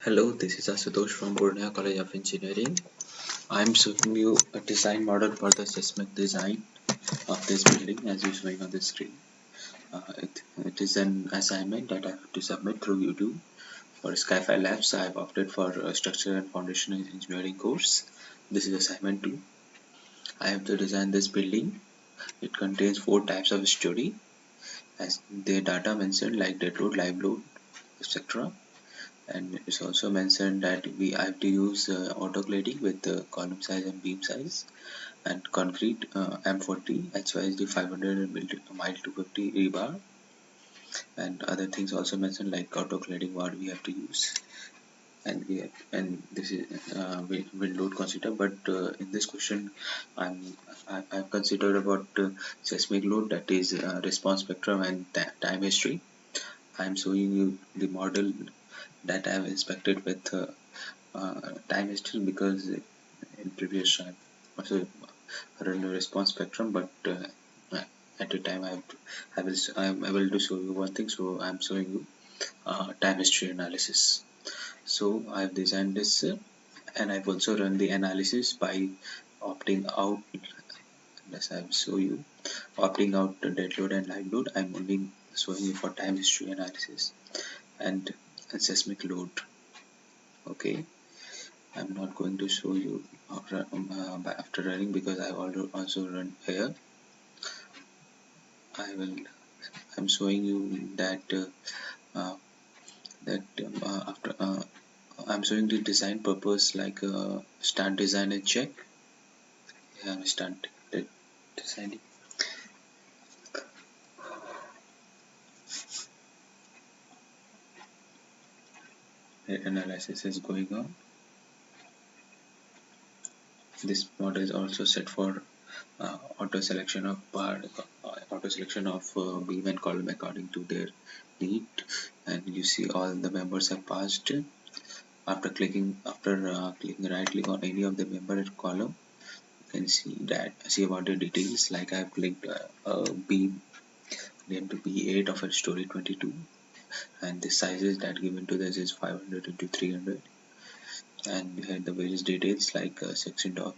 Hello, this is Asutosh from Purnia College of Engineering. I am showing you a design model for the seismic design of this building as you showing on the screen. It is an assignment that I have to submit through YouTube. For Skyfi Labs, I have opted for a structural and foundational engineering course. This is assignment 2. I have to design this building. It contains 4 types of story as the data mentioned like dead load, live load, etc. And it's also mentioned that we have to use autoclading with the column size and beam size, and concrete M40 HYSD 500 mile 250 rebar, and other things also mentioned like autoclading what we have to use. And this is will load consider, but in this question I've considered about seismic load, that is response spectrum and time history. I'm showing you the model that I have inspected with time history, because in previous time also run a response spectrum, but at a time I'm able to show you one thing, so I'm showing you time history analysis. So I've designed this and I've also run the analysis by opting out. As I'll show you, opting out the dead load and live load. I'm only showing you for time history analysis and seismic load. Okay, I'm not going to show you after running, because I also run here. I'm showing you that after I'm showing the design purpose, like start design and check. Yeah, start designing. Analysis is going on. This model is also set for auto selection of beam and column according to their need, and you see all the members have passed. After clicking right click on any of the member column, you can see about the details, like I have clicked a beam named B8 of a story 22, and the sizes that given to this is 500 into 300, and we had the various details like section dock,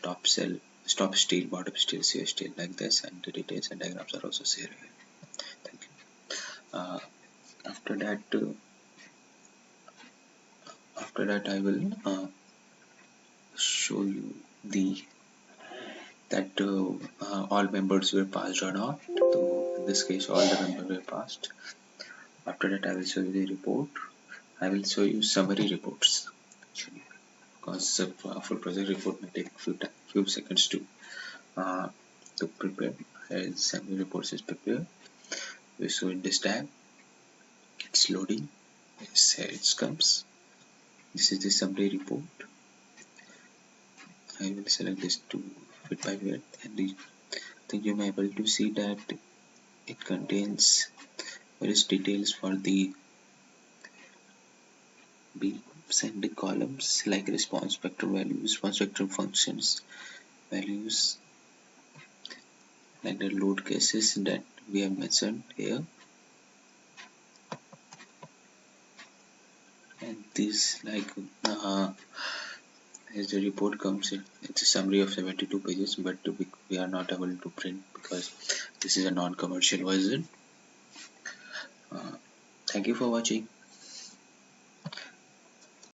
top cell, top steel, bottom steel, shear steel, like this, and the details and diagrams are also shared here. Thank you. After that I will show you that all members were passed or not. So in this case, all the members were passed. After that, I will show you the report. I will show you summary reports actually, because a full project report may take few seconds to prepare. As summary reports is prepared, we show in this tab. It's loading. Yes, here it comes. This is the summary report. I will select this to fit by width, and I think you may be able to see that it contains various details for the beams and the columns, like response spectrum values, response spectrum functions values, like the load cases that we have mentioned here. And this, like as the report comes in, it's a summary of 72 pages, but we are not able to print because this is a non-commercial version. Thank you for watching.